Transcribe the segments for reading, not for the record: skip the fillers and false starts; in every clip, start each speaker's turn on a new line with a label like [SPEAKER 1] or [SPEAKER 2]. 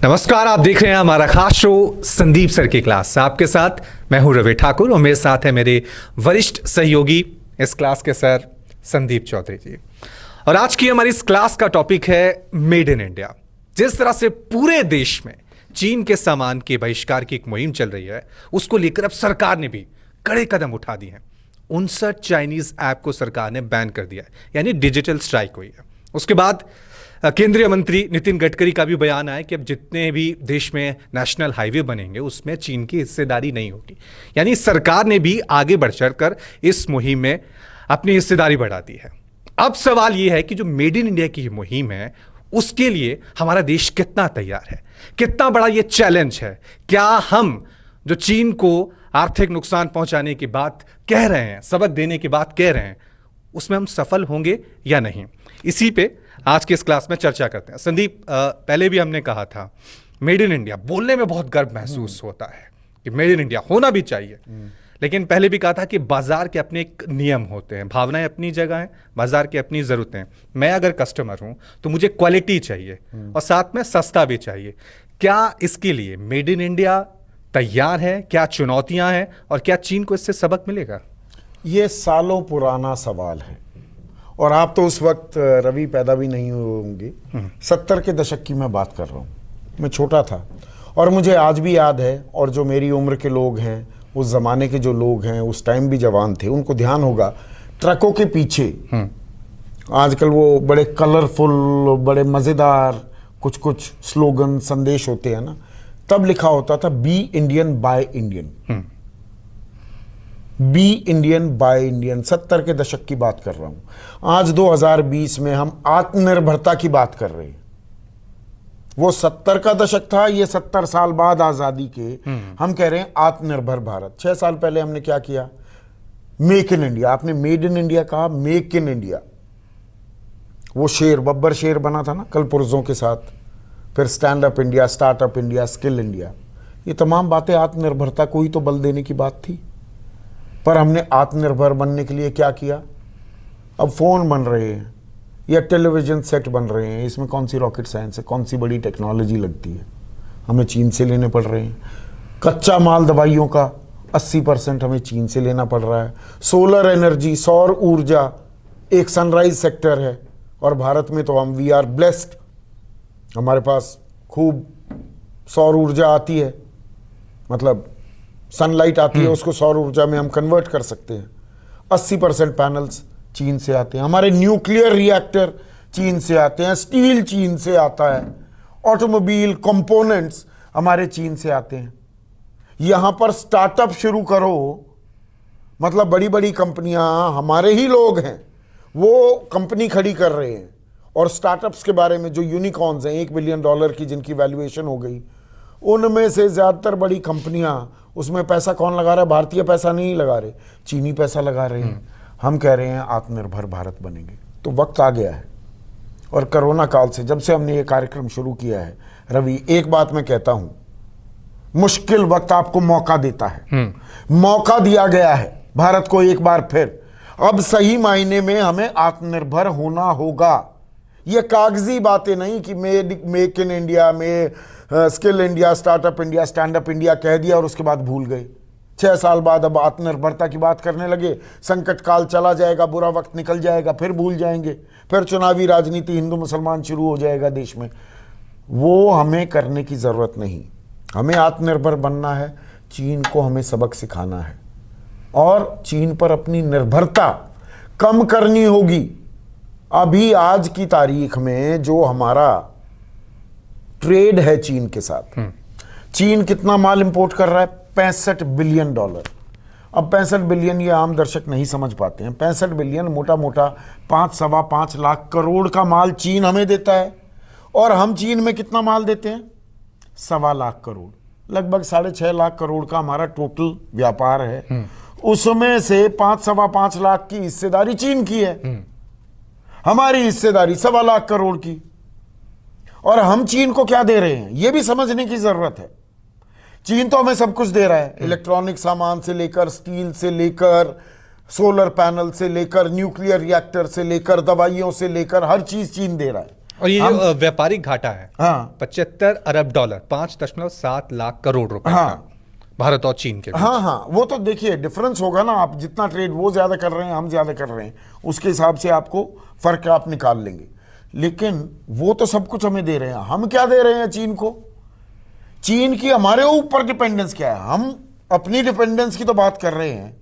[SPEAKER 1] नमस्कार, आप देख रहे हैं हमारा खास शो संदीप सर की क्लास। आपके साथ मैं हूं रवि ठाकुर और मेरे साथ है मेरे वरिष्ठ सहयोगी इस क्लास के सर संदीप चौधरी जी। और आज की हमारी इस क्लास का टॉपिक है मेड इन इंडिया। जिस तरह से पूरे देश में चीन के सामान के बहिष्कार की एक मुहिम चल रही है, उसको लेकर अब सरकार ने भी कड़े कदम उठा दिए हैं। 59 चाइनीज ऐप को सरकार ने बैन कर दिया है, यानी डिजिटल स्ट्राइक हुई है। उसके बाद केंद्रीय मंत्री नितिन गडकरी का भी बयान आया कि अब जितने भी देश में नेशनल हाईवे बनेंगे उसमें चीन की हिस्सेदारी नहीं होगी। यानी सरकार ने भी आगे बढ़ चढ़कर इस मुहिम में अपनी हिस्सेदारी बढ़ा दी है। अब सवाल यह है कि जो मेड इन इंडिया की मुहिम है उसके लिए हमारा देश कितना तैयार है, कितना बड़ा यह चैलेंज है। क्या हम जो चीन को आर्थिक नुकसान पहुंचाने की बात कह रहे हैं, सबक देने की बात कह रहे हैं, उसमें हम सफल होंगे या नहीं, इसी पे आज के इस क्लास में चर्चा करते हैं। संदीप, पहले भी हमने कहा था मेड इन इंडिया बोलने में बहुत गर्व महसूस होता है कि मेड इन इंडिया होना भी चाहिए, लेकिन पहले भी कहा था कि बाजार के अपने एक नियम होते हैं, भावनाएं अपनी जगह हैं, बाजार की अपनी जरूरतें हैं। मैं अगर कस्टमर हूं तो मुझे क्वालिटी चाहिए और साथ में सस्ता भी चाहिए। क्या इसके लिए मेड इन इंडिया तैयार है? क्या चुनौतियां हैं और क्या चीन को इससे सबक मिलेगा?
[SPEAKER 2] ये सालों पुराना सवाल है और आप तो उस वक्त रवि पैदा भी नहीं हुए होंगे। 70 के दशक की मैं बात कर रहा हूँ। मैं छोटा था और मुझे आज भी याद है, और जो मेरी उम्र के लोग हैं, उस ज़माने के जो लोग हैं, उस टाइम भी जवान थे, उनको ध्यान होगा ट्रकों के पीछे आजकल वो बड़े कलरफुल, बड़े मज़ेदार कुछ कुछ स्लोगन, संदेश होते हैं ना। तब लिखा होता था be Indian buy Indian, be Indian buy Indian. 70 के दशक की बात कर रहा हूं। आज 2020 में हम आत्मनिर्भरता की बात कर रहे हैं। वो 70 का दशक था, ये 70 साल बाद आजादी के हम कह रहे हैं आत्मनिर्भर भारत। 6 साल पहले हमने क्या किया? Make in India. आपने मेड इन इंडिया कहा, मेक इन इंडिया। वो शेर, बब्बर शेर बना था ना कल पुर्जों के साथ। फिर stand up India, startup India, skill India. ये तमाम बातें आत्मनिर्भरता को ही तो बल देने की बात थी। पर हमने आत्मनिर्भर बनने के लिए क्या किया? अब फोन बन रहे हैं या टेलीविजन सेट बन रहे हैं, इसमें कौन सी रॉकेट साइंस है, कौन सी बड़ी टेक्नोलॉजी लगती है? हमें चीन से लेने पड़ रहे हैं। कच्चा माल दवाइयों का 80% हमें चीन से लेना पड़ रहा है। सोलर एनर्जी, सौर ऊर्जा एक सनराइज सेक्टर है और भारत में तो हम वी आर ब्लेस्ड, हमारे पास खूब सौर ऊर्जा आती है, मतलब सनलाइट आती है, उसको सौर ऊर्जा में हम कन्वर्ट कर सकते हैं। 80% पैनल्स चीन से आते हैं। हमारे न्यूक्लियर रिएक्टर चीन से आते हैं, स्टील चीन से आता है, ऑटोमोबाइल कंपोनेंट्स हमारे चीन से आते हैं। यहां पर स्टार्टअप शुरू करो, मतलब बड़ी बड़ी कंपनियां, हमारे ही लोग हैं, वो कंपनी खड़ी कर रहे हैं। और स्टार्टअप्स के बारे में जो यूनिकॉर्न्स हैं, $1 बिलियन की जिनकी वैल्यूएशन हो गई, उनमें से ज़्यादातर बड़ी कंपनियां, उसमें पैसा कौन लगा रहा है? भारतीय पैसा नहीं लगा रहे, चीनी पैसा लगा रहे हैं। हम कह रहे हैं आत्मनिर्भर भारत बनेंगे। तो वक्त आ गया है। और कोरोना काल से जब से हमने ये कार्यक्रम शुरू किया है रवि, एक बात मैं कहता हूं, मुश्किल वक्त आपको मौका देता है। मौका दिया गया है भारत को एक बार फिर। अब सही मायने में हमें आत्मनिर्भर होना होगा। ये कागजी बातें नहीं कि मेक इन इंडिया में skill India, startup India, stand up India कह दिया और उसके बाद भूल गए। 6 साल बाद अब आत्मनिर्भरता की बात करने लगे। संकट काल चला जाएगा, बुरा वक्त निकल जाएगा, फिर भूल जाएंगे, फिर चुनावी राजनीति हिंदू मुसलमान शुरू हो जाएगा देश में। वो हमें करने की जरूरत नहीं। हमें आत्मनिर्भर बनना है। चीन को हमें सबक सिखाना है और चीन पर अपनी निर्भरता कम करनी होगी। अभी आज की तारीख में जो हमारा ट्रेड है चीन के साथ, चीन कितना माल इंपोर्ट कर रहा है? $65 बिलियन। अब 65 बिलियन ये आम दर्शक नहीं समझ पाते हैं। 65 बिलियन मोटा मोटा 5-5.25 लाख करोड़ का माल चीन हमें देता है। और हम चीन में कितना माल देते हैं? 1.25 लाख करोड़, लगभग 6.5 लाख करोड़ का हमारा टोटल व्यापार है। उसमें से 5-5.25 लाख की हिस्सेदारी चीन की है, हमारी हिस्सेदारी 1.25 लाख करोड़ की। और हम चीन को क्या दे रहे हैं यह भी समझने की जरूरत है। चीन तो हमें सब कुछ दे रहा है, इलेक्ट्रॉनिक सामान से लेकर, स्टील से लेकर, सोलर पैनल से लेकर, न्यूक्लियर रिएक्टर से लेकर, दवाइयों से लेकर, हर चीज चीन दे रहा है।
[SPEAKER 1] और ये जो व्यापारिक घाटा है,
[SPEAKER 2] हाँ
[SPEAKER 1] 75 अरब डॉलर, 5.7 लाख करोड़ रुपए
[SPEAKER 2] हाँ
[SPEAKER 1] का, भारत और चीन के बीच।
[SPEAKER 2] हाँ हाँ, वो तो देखिए डिफरेंस होगा ना, आप जितना ट्रेड वो ज्यादा कर रहे हैं, हम ज्यादा कर रहे हैं, उसके हिसाब से आपको फर्क आप निकाल लेंगे। लेकिन वो तो सब कुछ हमें दे रहे हैं, हम क्या दे रहे हैं चीन को? चीन की हमारे ऊपर डिपेंडेंस क्या है? हम अपनी डिपेंडेंस की तो बात कर रहे हैं,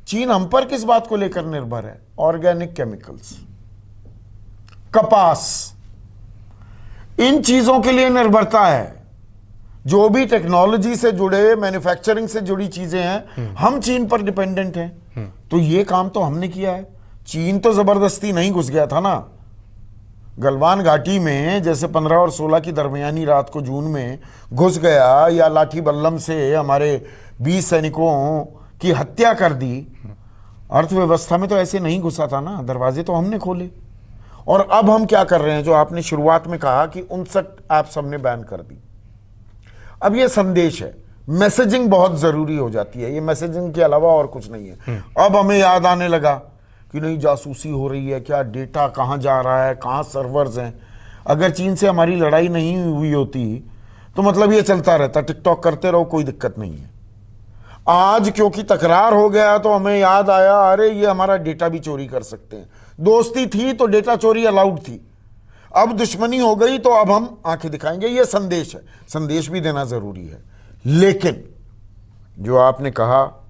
[SPEAKER 2] चीन हम पर किस बात को लेकर निर्भर है? ऑर्गेनिक केमिकल्स, कपास, इन चीजों के लिए निर्भरता है। जो भी टेक्नोलॉजी से जुड़े, मैन्युफैक्चरिंग से जुड़ी चीजें हैं, हम चीन पर डिपेंडेंट हैं। तो ये काम तो हमने किया है, चीन तो जबरदस्ती नहीं घुस गया था ना। गलवान घाटी में जैसे 15 और 16 की दरमियानी रात को जून में घुस गया, या लाठी बल्लम से हमारे 20 सैनिकों की हत्या कर दी, अर्थव्यवस्था में तो ऐसे नहीं घुसा था ना, दरवाजे तो हमने खोले। और अब हम क्या कर रहे हैं, जो आपने शुरुआत में कहा कि 59 ऐप्स हमने बैन कर दी। अब ये संदेश है, मैसेजिंग बहुत जरूरी हो जाती है, ये मैसेजिंग के अलावा और कुछ नहीं है। अब हमें याद आने लगा कि नहीं, जासूसी हो रही है क्या, डेटा कहाँ जा रहा है, कहाँ सर्वर्स हैं। अगर चीन से हमारी लड़ाई नहीं हुई होती तो मतलब ये चलता रहता, टिकटॉक करते रहो, कोई दिक्कत नहीं है। आज क्योंकि तकरार हो गया तो हमें याद आया, अरे ये हमारा डेटा भी चोरी कर सकते हैं। दोस्ती थी तो डेटा चोरी अलाउड थी, अब दुश्मनी हो गई तो अब हम आंखें दिखाएंगे। ये संदेश है, संदेश भी देना जरूरी है। लेकिन जो आपने कहा,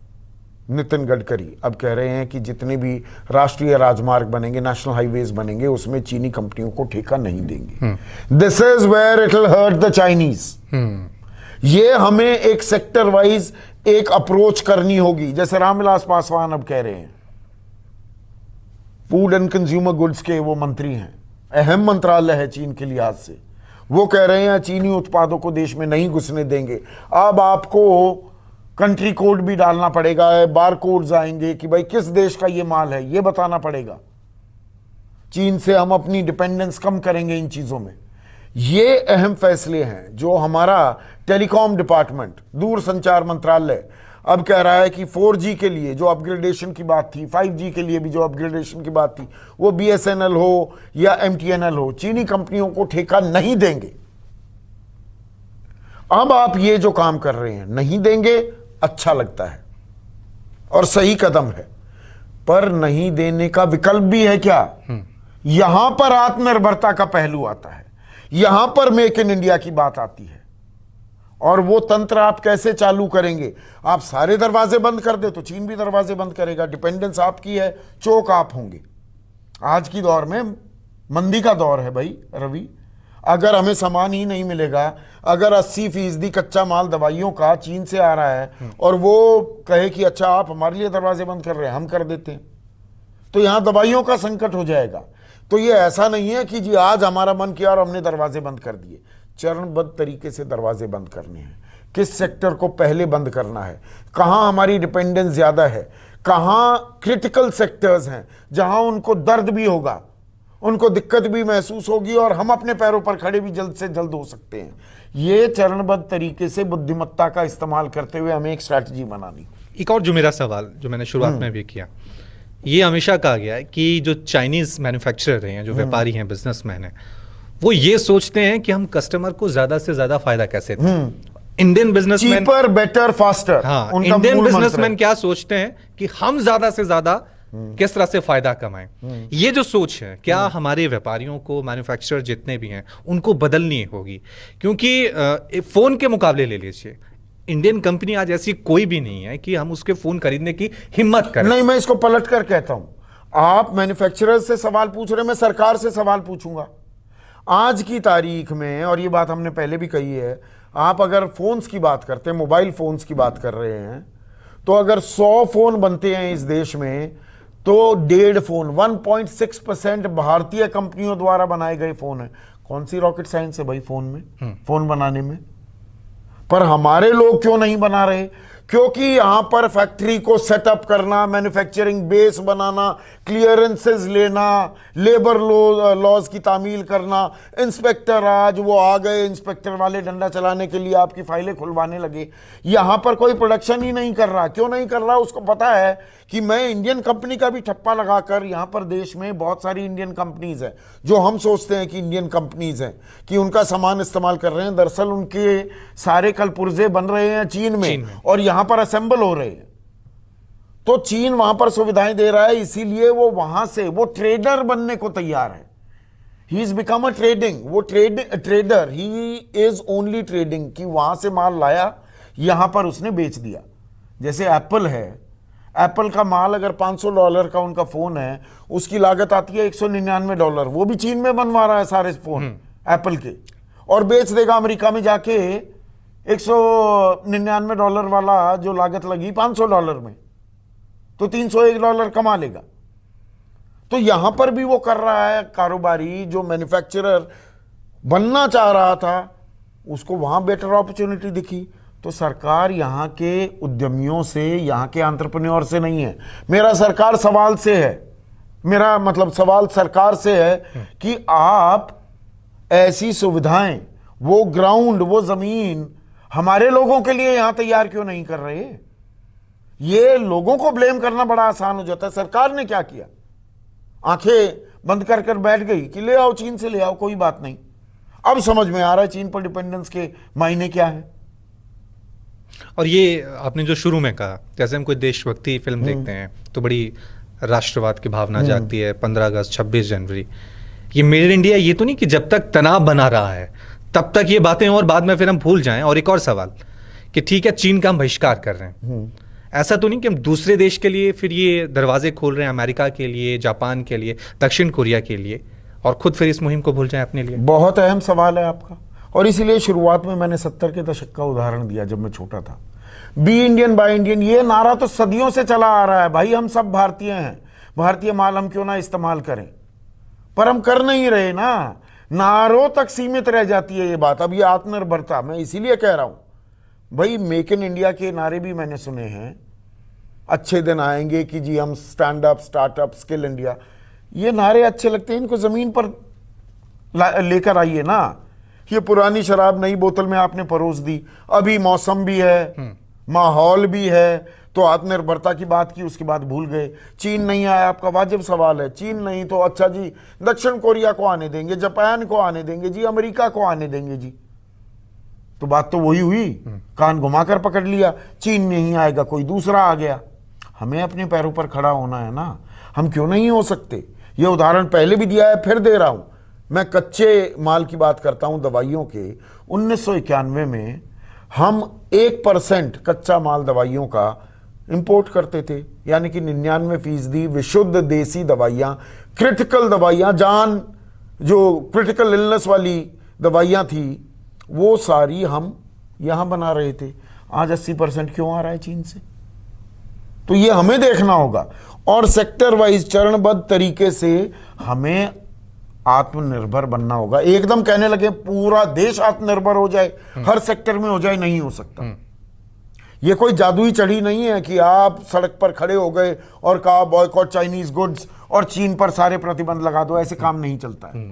[SPEAKER 2] नितिन गडकरी अब कह रहे हैं कि जितने भी राष्ट्रीय राजमार्ग बनेंगे, नेशनल हाईवेज बनेंगे, उसमें चीनी कंपनियों को ठेका नहीं देंगे। This is where it will hurt the Chinese. ये हमें एक सेक्टर वाइज एक अप्रोच करनी होगी। जैसे रामविलास पासवान अब कह रहे हैं, फूड एंड कंज्यूमर गुड्स के वो मंत्री हैं, अहम मंत्रालय है चीन के लिहाज से, वो कह रहे हैं चीनी उत्पादों को देश में नहीं घुसने देंगे। अब आपको कंट्री कोड भी डालना पड़ेगा, बार कोड्स आएंगे कि भाई किस देश का ये माल है, ये बताना पड़ेगा। चीन से हम अपनी डिपेंडेंस कम करेंगे इन चीजों में। ये अहम फैसले हैं जो हमारा टेलीकॉम डिपार्टमेंट, दूरसंचार मंत्रालय अब कह रहा है कि 4G के लिए जो अपग्रेडेशन की बात थी, 5G के लिए भी जो अपग्रेडेशन की बात थी, वो BSNL हो या MTNL हो, चीनी कंपनियों को ठेका नहीं देंगे। अब आप ये जो काम कर रहे हैं, नहीं देंगे, अच्छा लगता है और सही कदम है, पर नहीं देने का विकल्प भी है क्या? यहां पर आत्मनिर्भरता का पहलू आता है, यहां पर मेक इन इंडिया की बात आती है। और वो तंत्र आप कैसे चालू करेंगे? आप सारे दरवाजे बंद कर दे तो चीन भी दरवाजे बंद करेगा। डिपेंडेंस आपकी है, चोक आप होंगे। आज की दौर में मंदी का दौर है भाई रवि। अगर हमें सामान ही नहीं मिलेगा, अगर 80% कच्चा माल दवाइयों का चीन से आ रहा है और वो कहे कि अच्छा आप हमारे लिए दरवाजे बंद कर रहे हैं, हम कर देते हैं, तो यहां दवाइयों का संकट हो जाएगा। तो ये ऐसा नहीं है कि जी आज हमारा मन किया और हमने दरवाजे बंद कर दिए। चरणबद्ध तरीके से दरवाजे बंद करने हैं। किस सेक्टर को पहले बंद करना है, कहां हमारी डिपेंडेंस ज्यादा है, कहां क्रिटिकल सेक्टर्स हैं जहां उनको दर्द भी होगा, उनको दिक्कत भी महसूस होगी और हम अपने पैरों पर खड़े भी जल्द से जल्द हो सकते हैं। ये चरणबद्ध तरीके से बुद्धिमत्ता का इस्तेमाल करते हुए हमें एक स्ट्रैटेजी बनानी।
[SPEAKER 1] एक और जो मेरा सवाल जो मैंने शुरुआत में भी किया, ये हमेशा कहा गया है कि जो चाइनीज मैन्युफैक्चरर हैं, जो व्यापारी हैं, बिजनेसमैन हैं, वो ये सोचते हैं कि हम कस्टमर को ज्यादा से ज्यादा फायदा कैसे दें। Indian businessman
[SPEAKER 2] cheaper, better, faster.
[SPEAKER 1] हाँ, इंडियन बिजनेसमैन क्या सोचते हैं कि हम ज्यादा से ज्यादा किस तरह से फायदा कमाएं। ये जो सोच है, क्या हमारे व्यापारियों को, मैन्युफैक्चरर जितने भी हैं, उनको बदलनी होगी? क्योंकि फोन के मुकाबले ले लीजिए, इंडियन कंपनी आज ऐसी कोई भी नहीं है कि हम उसके फोन खरीदने की हिम्मत करें।
[SPEAKER 2] नहीं, मैं इसको पलट कर कहता हूं, आप मैन्युफैक्चरर से सवाल पूछ रहे हैं, मैं सरकार से सवाल पूछूंगा। आज की तारीख में, और ये बात हमने पहले भी कही है, आप अगर फोन्स की बात करते हैं, मोबाइल फोन्स की बात कर रहे हैं, तो अगर 100 फोन बनते हैं इस देश में, तो 1.5 फोन, 1.6% भारतीय कंपनियों द्वारा बनाए गए फोन है। कौन सी रॉकेट साइंस है भाई फोन में, फोन बनाने में? पर हमारे लोग क्यों नहीं बना रहे? क्योंकि यहां पर फैक्ट्री को सेटअप करना, मैन्युफैक्चरिंग बेस बनाना, क्लियरेंसेस लेना, लेबर लॉज की तामील करना, इंस्पेक्टर आज वो आ गए, इंस्पेक्टर वाले डंडा चलाने के लिए आपकी फाइलें खुलवाने लगे। यहां पर कोई प्रोडक्शन ही नहीं कर रहा। क्यों नहीं कर रहा? उसको पता है कि मैं इंडियन कंपनी का भी ठप्पा लगाकर, यहां पर देश में बहुत सारी इंडियन कंपनीज हैं जो हम सोचते हैं कि इंडियन कंपनीज हैं, कि उनका सामान इस्तेमाल कर रहे हैं, दरअसल उनके सारे कल पुर्जे बन रहे हैं चीन में और यहां पर असेंबल हो रहे हैं। तो चीन वहां पर सुविधाएं दे रहा है, इसीलिए वो वहां से वो ट्रेडर बनने को तैयार है। He is become a trading, वो trader, he is only trading, कि वहां से माल लाया, यहां पर उसने बेच दिया। जैसे एप्पल है, एप्पल का माल अगर $500 का उनका फोन है, उसकी लागत आती है $199, वो भी चीन में बनवा रहा है सारे फोन एप्पल के, और बेच देगा अमेरिका में जाके $199 वाला जो लागत लगी $500 में, तो $301 कमा लेगा। तो यहां पर भी वो कर रहा है कारोबारी, जो मैन्युफैक्चरर बनना चाह रहा था, उसको वहां बेटर अपॉर्चुनिटी दिखी। तो सरकार यहाँ के उद्यमियों से, यहाँ के एंटरप्रेन्योर से नहीं है, मेरा सरकार सवाल से है, मेरा मतलब सवाल सरकार से है कि आप ऐसी सुविधाएं, वो ग्राउंड, वो जमीन हमारे लोगों के लिए यहां तैयार क्यों नहीं कर रहे? ये लोगों को ब्लेम करना बड़ा आसान हो जाता है। सरकार ने क्या किया? आंखें बंद कर कर बैठ गई कि ले आओ, चीन से ले आओ, कोई बात नहीं। अब समझ में आ रहा है चीन पर डिपेंडेंस के मायने क्या है।
[SPEAKER 1] और ये आपने जो शुरू में कहा, जैसे हम कोई देशभक्ति फिल्म देखते हैं तो बड़ी राष्ट्रवाद की भावना जागती है, 15 अगस्त, 26 जनवरी। ये मेड इन इंडिया, ये तो नहीं कि जब तक तनाव बना रहा है तब तक ये बातें और बाद में फिर हम भूल जाएं। और एक और सवाल कि ठीक है, चीन का हम बहिष्कार कर रहे हैं, ऐसा तो नहीं कि हम दूसरे देश के लिए फिर ये दरवाजे खोल रहे हैं, अमेरिका के लिए, जापान के लिए, दक्षिण कोरिया के लिए, और खुद फिर इस मुहिम को भूल जाएं अपने लिए?
[SPEAKER 2] बहुत अहम सवाल है आपका, और इसीलिए शुरुआत में मैंने 70 के दशक का उदाहरण दिया। जब मैं छोटा था, बी इंडियन बाय इंडियन, ये नारा तो सदियों से चला आ रहा है। भाई हम सब भारतीय हैं, भारतीय माल हम क्यों ना इस्तेमाल करें, पर हम कर नहीं रहे ना। नारों तक सीमित रह जाती है ये बात। अब ये आत्मनिर्भरता, मैं इसीलिए कह रहा हूं भाई, मेक इन इंडिया के नारे भी मैंने सुने हैं, अच्छे दिन आएंगे कि जी हम stand up, startup, skill India, ये नारे अच्छे लगते हैं, इनको जमीन पर लेकर आइए ना। ये पुरानी शराब नई बोतल में आपने परोस दी, अभी मौसम भी है, माहौल भी है, तो आत्मनिर्भरता की बात की, उसके बाद भूल गए। चीन नहीं आया, आपका वाजिब सवाल है, चीन नहीं तो अच्छा जी दक्षिण कोरिया को आने देंगे, जापान को आने देंगे जी, अमेरिका को आने देंगे जी। तो बात तो वही हुई, कान घुमाकर पकड़ लिया, चीन नहीं आएगा, कोई दूसरा आ गया। हमें अपने पैरों पर खड़ा होना है ना, हम क्यों नहीं हो सकते? ये उदाहरण पहले भी दिया है, फिर दे रहा हूं। मैं कच्चे माल की बात करता हूं, दवाइयों के। 1991 में हम 1% कच्चा माल दवाइयों का इंपोर्ट करते थे, यानी कि 99% विशुद्ध देसी दवाइयां, क्रिटिकल दवाइयां, जान जो क्रिटिकल इलनेस वाली दवाइयां थी, वो सारी हम यहां बना रहे थे। आज 80% क्यों आ रहा है चीन से? तो ये हमें देखना होगा, और सेक्टर वाइज चरणबद्ध तरीके से हमें आत्मनिर्भर बनना होगा। एकदम कहने लगे पूरा देश आत्मनिर्भर हो जाए, हर सेक्टर में हो जाए, नहीं हो सकता। ये कोई जादुई चढ़ी नहीं है कि आप सड़क पर खड़े हो गए और कहा बॉयकॉट चाइनीज गुड्स और चीन पर सारे प्रतिबंध लगा दो। ऐसे काम नहीं चलता है,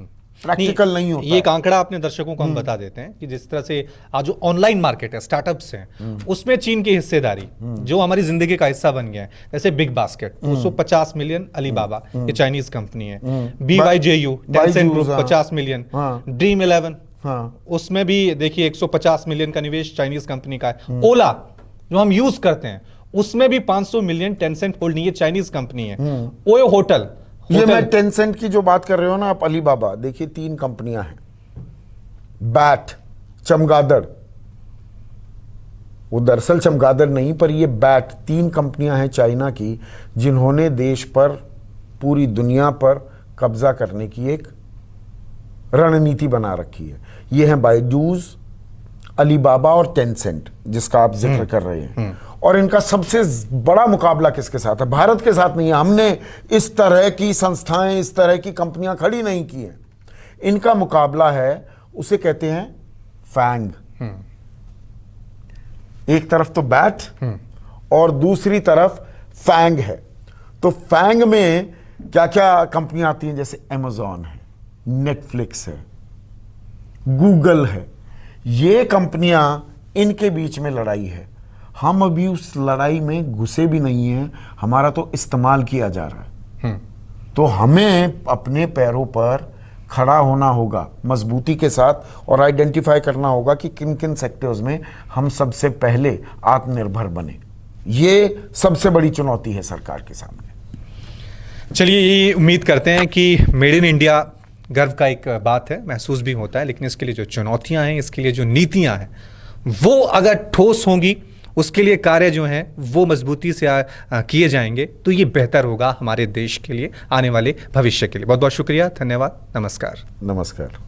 [SPEAKER 2] प्रैक्टिकल नहीं होता।
[SPEAKER 1] ये एक आंकड़ा अपने दर्शकों को हम बता देते हैं कि जिस तरह से आज जो ऑनलाइन मार्केट है, स्टार्टअप्स हैं, उसमें चीन की हिस्सेदारी जो हमारी जिंदगी का हिस्सा बन गया है, जैसे बिग बास्केट 250 मिलियन, अलीबाबा ये चाइनीज कंपनी है, BYJU Tencent group 50 million, dream 11 उसमें भी देखिए 150 मिलियन का निवेश चाइनीज कंपनी का है। ओला जो हम यूज करते हैं उसमें भी 500 मिलियन टेंसेंट होल्डिंग, ये चाइनीज कंपनी है। ओयो होटल,
[SPEAKER 2] ये मैं टेंसेंट की जो बात कर रहे हो ना आप, अलीबाबा, देखिए 3 कंपनियां हैं, बैट, चमगादड़, वो दरअसल चमगादड़ नहीं पर ये बैट, 3 कंपनियां हैं चाइना की, जिन्होंने देश पर, पूरी दुनिया पर कब्जा करने की एक रणनीति बना रखी है। ये हैं बायजूस, अलीबाबा और टेंसेंट जिसका आप जिक्र कर रहे हैं। और इनका सबसे बड़ा मुकाबला किसके साथ है? भारत के साथ नहीं है। हमने इस तरह की संस्थाएं, इस तरह की कंपनियां खड़ी नहीं की हैं। इनका मुकाबला है, उसे कहते हैं फैंग। एक तरफ तो बैट और दूसरी तरफ फैंग है। तो फैंग में क्या क्या कंपनियां आती हैं, जैसे अमेजॉन है, नेटफ्लिक्स है, गूगल है। ये कंपनियां, इनके बीच में लड़ाई है। हम अभी उस लड़ाई में घुसे भी नहीं हैं, हमारा तो इस्तेमाल किया जा रहा है। तो हमें अपने पैरों पर खड़ा होना होगा मजबूती के साथ और आइडेंटिफाई करना होगा कि किन किन सेक्टर्स में हम सबसे पहले आत्मनिर्भर बने। ये सबसे बड़ी चुनौती है सरकार के सामने।
[SPEAKER 1] चलिए, ये उम्मीद करते हैं कि मेड इन इंडिया गर्व का एक बात है, महसूस भी होता है, लेकिन इसके लिए जो चुनौतियां हैं, इसके लिए जो नीतियां हैं, वो अगर ठोस होंगी, उसके लिए कार्य जो हैं वो मजबूती से किए जाएंगे, तो ये बेहतर होगा हमारे देश के लिए, आने वाले भविष्य के लिए। बहुत बहुत शुक्रिया, धन्यवाद, नमस्कार।
[SPEAKER 2] नमस्कार।